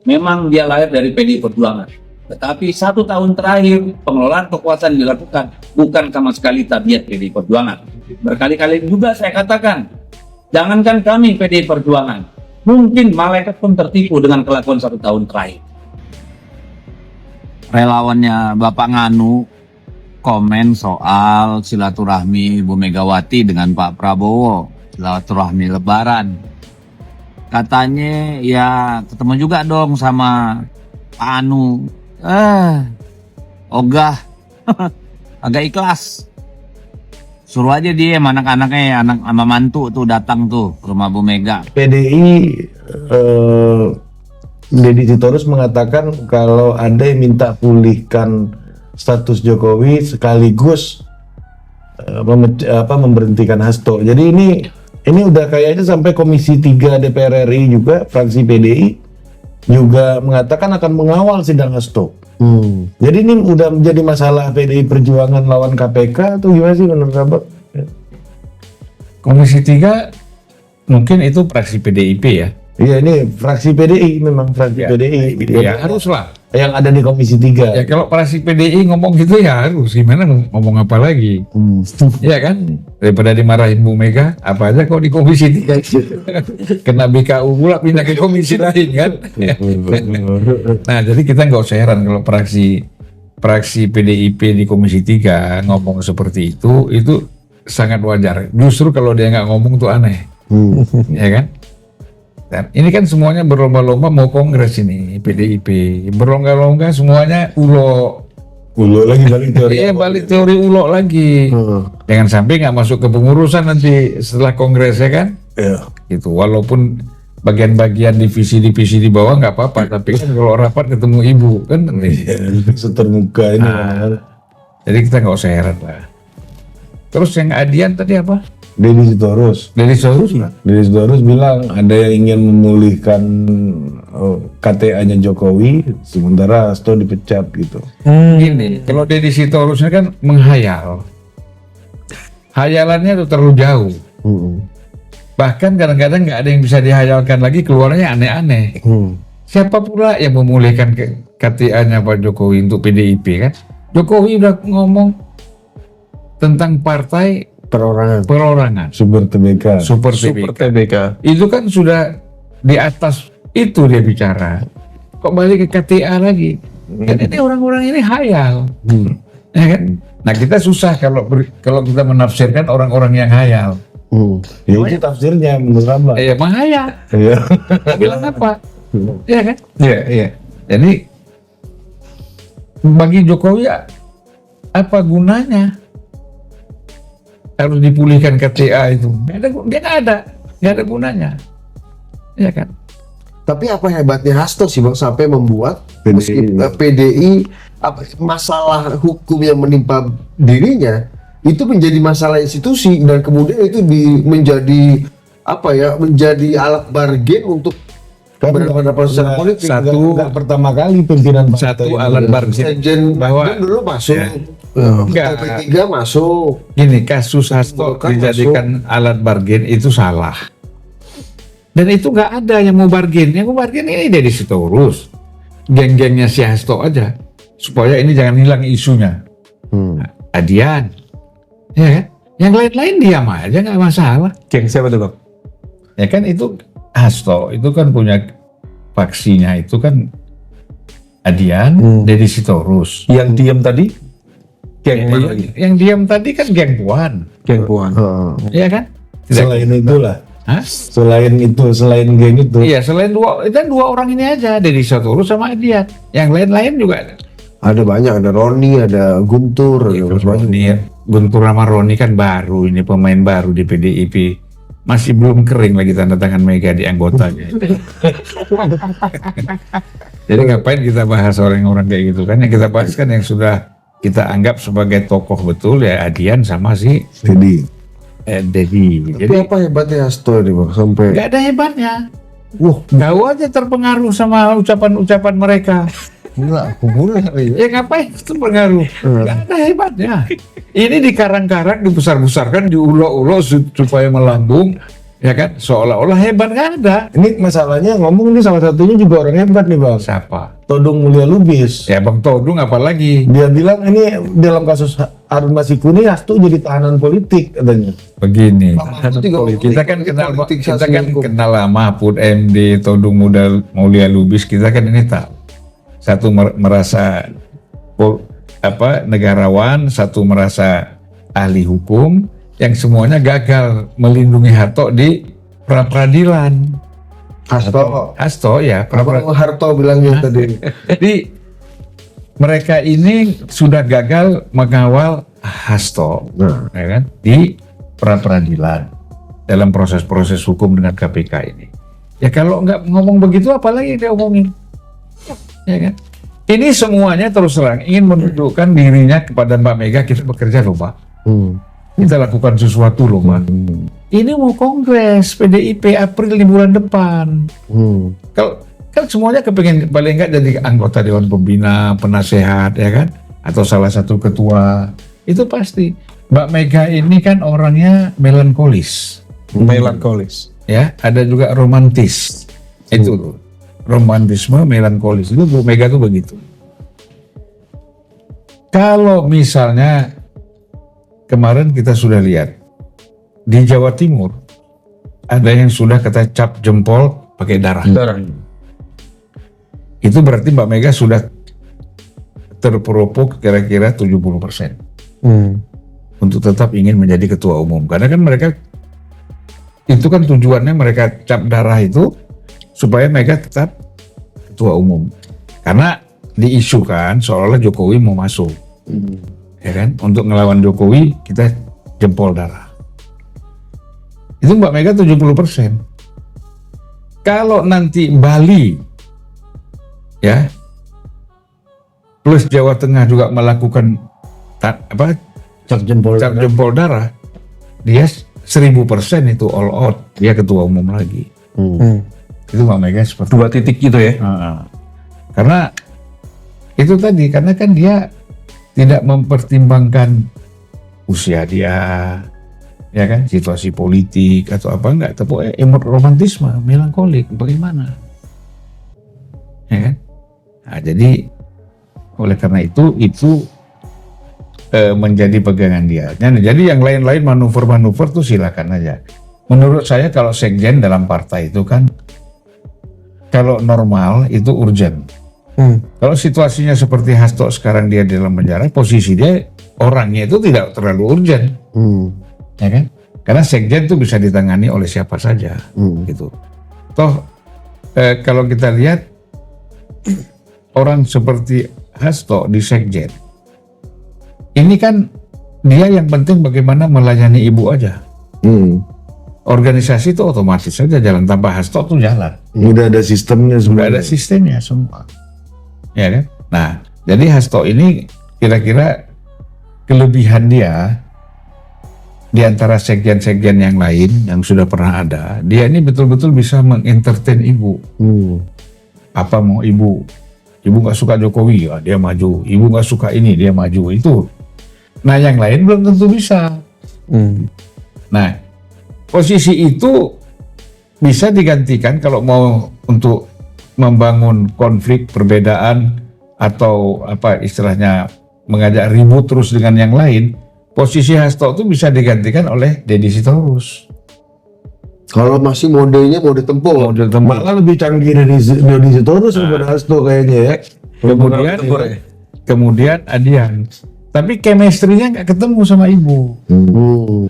Memang dia lahir dari PDI Perjuangan. Tetapi 1 tahun terakhir pengelolaan kekuasaan dilakukan bukan sama sekali tabiat PDI Perjuangan. Berkali-kali juga saya katakan, jangankan kami PDI Perjuangan, mungkin malaikat pun tertipu dengan kelakuan 1 tahun terakhir. Relawannya Bapak Nganu komen soal silaturahmi Ibu Megawati dengan Pak Prabowo, silaturahmi Lebaran. Katanya ya ketemu juga dong sama Pak Anu. Ogah agak ikhlas. Suruh aja dia anak-anaknya, anak sama mantu tuh datang tuh ke rumah Bu Mega. PDI Deddy Sitorus mengatakan kalau ada yang minta pulihkan status Jokowi sekaligus memberhentikan Hasto. Jadi ini udah kayaknya sampai Komisi 3 DPR RI juga, fraksi PDI juga mengatakan akan mengawal sidang Hasto. Jadi ini udah menjadi masalah PDI Perjuangan lawan KPK atau gimana sih menurut Abang? Komisi 3 mungkin itu fraksi PDIP ya. Iya, ini fraksi PDI, memang fraksi PDI. Ya haruslah. Yang ada di Komisi 3. Ya kalau fraksi PDI ngomong gitu ya harus, gimana ngomong apa lagi? Ya kan, daripada dimarahin Bu Mega, apa aja kok di Komisi 3 kena BKU pula pindah ke komisi lain kan. Nah jadi kita nggak usah heran kalau fraksi PDIP di Komisi 3 ngomong seperti itu sangat wajar. Justru kalau dia nggak ngomong tuh aneh. Ya kan. Dan ini kan semuanya berlomba-lomba mau kongres ini PDIP, berlomba-lomba semuanya ulo lagi balik teori. Iya balik teori ulo lagi. Jangan sampai nggak masuk ke pengurusan nanti setelah kongres ya kan? Iya. Gitu. Walaupun bagian-bagian divisi-divisi di bawah nggak apa-apa, tapi kan kalau rapat ketemu ibu kan. Setermuka ini. Jadi kita nggak usah heran lah. Terus yang adian tadi apa? Deddy Sitorus. Deddy Sitorus Bilang ada yang ingin memulihkan KTA-nya Jokowi, sementara Hasto dipecat gitu. Gini, kalau Deddy Sitorus ini kan menghayal. Hayalannya tuh terlalu jauh. Bahkan kadang-kadang nggak ada yang bisa dihayalkan lagi, keluarnya aneh-aneh. Siapa pula yang memulihkan KTA-nya Pak Jokowi untuk PDIP kan? Jokowi udah ngomong tentang partai perorangan. Super TBK. Super TBK. Itu kan sudah di atas itu dia bicara. Kok balik ke KTA lagi? Kan ini orang-orang ini hayal. Ya kan? Nah kita susah kalau kita menafsirkan orang-orang yang hayal. Ya itu tafsirnya menurut Abang. Ya menghayal. Iya. Bilang apa? Ya kan? Iya. Jadi bagi Jokowi apa gunanya harus dipulihkan KTA itu? Dia nggak ada gunanya, ya kan? Tapi apa hebatnya Hasto sih Bang sampai membuat PDI masalah hukum yang menimpa dirinya itu menjadi masalah institusi dan kemudian itu menjadi alat bargain untuk berhadapan secara politik. Nggak pertama kali pimpinan Satu alat bargain bahwa dulu masuk. Enggak. P3 masuk. Gini, kasus Hasto dijadikan alat bargain itu salah. Dan itu nggak ada yang mau bargain. Yang mau bargain ini Deddy Sitorus, geng-gengnya si Hasto aja, supaya ini jangan hilang isunya. Adian, ya kan? Yang lain-lain diam aja nggak masalah. Geng siapa tuh Bang? Ya kan itu Hasto itu kan punya faksinya itu kan Adian, Deddy Sitorus. Yang diam tadi? Yang diam tadi kan geng Puan. Iya kan? Selain itulah. Hah? Selain geng itu. Iya, selain dua orang ini aja, Deddy Sitorus sama Adian. Yang lain-lain juga ada. Ada banyak, ada Roni, ada Guntur, Guntur sama Roni kan baru, ini pemain baru di PDIP. Masih belum kering lagi tanda tangan Mega di anggotanya. Jadi ngapain kita bahas orang-orang kayak gitu kan? Yang kita bahas kan yang sudah kita anggap sebagai tokoh betul ya Adian sama si Deddy. Tapi apa hebatnya Hasto ini Bang sampai? Gak ada hebatnya. Kau aja terpengaruh sama ucapan-ucapan mereka. Enggak, hubungan Ya ngapain terpengaruh? Gak ada hebatnya. Ini dikarang-karang, dibesar-besarkan, diulo-ulo supaya melambung. Ya kan? Seolah-olah hebat, nggak ada. Ini masalahnya ngomong nih salah satunya juga orang hebat nih Bang. Siapa? Todung Mulya Lubis. Ya Bang Todung apalagi. Dia bilang ini dalam kasus Harun Masiku ini Hasto jadi tahanan politik katanya. Begini, Bang Mahfud juga kita kan kenal politisasi hukum. lah Mahfud MD, Todung Mulya Lubis, kita kan ini tahu. Satu merasa negarawan, satu merasa ahli hukum, yang semuanya gagal melindungi Harto di pra-peradilan. Hasto ya, Abang Harto bilangnya tadi. Jadi mereka ini sudah gagal mengawal Hasto, ya kan, di pra-peradilan dalam proses-proses hukum dengan KPK ini. Ya kalau nggak ngomong begitu, apalagi dia omongin, ya kan? Ini semuanya terus terang ingin menunjukkan dirinya kepada Mbak Mega, kita bekerja loh Pak, kita lakukan sesuatu loh Mbak. Ini mau kongres PDIP April di bulan depan. Kalau semuanya kepengen paling nggak jadi anggota Dewan Pembina, penasehat, ya kan? Atau salah satu ketua. Itu pasti. Mbak Mega ini kan orangnya melankolis. Melankolis. Ya, ada juga romantis. Itu tuh. Romantisme, melankolis. Itu Bu Mega tuh begitu. Kalau misalnya kemarin kita sudah lihat di Jawa Timur ada yang sudah kita cap jempol pakai darah. Itu berarti Mbak Mega sudah terprovok kira-kira 70% untuk tetap ingin menjadi ketua umum. Karena kan mereka itu kan tujuannya, mereka cap darah itu supaya Mega tetap ketua umum. Karena diisukan seolah-olah Jokowi mau masuk, ya kan? Untuk ngelawan Jokowi kita jempol darah. Itu Mbak Mega 70%. Kalau nanti Bali, ya, plus Jawa Tengah juga melakukan cap jempol darah, dia 1000% itu all out, dia ketua umum lagi. Itu Mbak Mega seperti 2 titik gitu ya. karena itu tadi, karena kan dia tidak mempertimbangkan usia dia, ya kan, situasi politik atau apa, enggak, tapi romantisme, melankolik, bagaimana, ya kan? Nah, jadi oleh karena itu menjadi pegangan dia. Nah, jadi yang lain-lain manuver-manuver tuh silakan aja. Menurut saya kalau sekjen dalam partai itu kan kalau normal itu urgent. Kalau situasinya seperti Hasto sekarang, dia di dalam penjara, posisi dia orangnya itu tidak terlalu urgent, ya kan? Karena sekjen itu bisa ditangani oleh siapa saja, gitu. Toh kalau kita lihat orang seperti Hasto di sekjen, ini kan dia yang penting bagaimana melayani ibu aja. Organisasi itu otomatis saja jalan, tanpa Hasto tuh jalan. Udah ada sistemnya semua. Sudah ada sistemnya semua, ya kan? Nah, jadi Hasto ini kira-kira kelebihan dia di antara sekjen-sekjen yang lain yang sudah pernah ada, dia ini betul-betul bisa mengentertain ibu. Apa mau ibu nggak suka Jokowi, ya dia maju. Ibu nggak suka ini, dia maju. Itu. Nah, yang lain belum tentu bisa. Nah, posisi itu bisa digantikan kalau mau untuk membangun konflik, perbedaan, atau apa istilahnya mengajak ribut terus dengan yang lain. Posisi Hasto itu bisa digantikan oleh Deddy Sitorus. Kalau masih modenya mode tempur. Malah lebih canggih dari Deddy Sitorus daripada Hasto kayaknya ya. Kemudian Adian. Tapi chemistry-nya nggak ketemu sama ibu.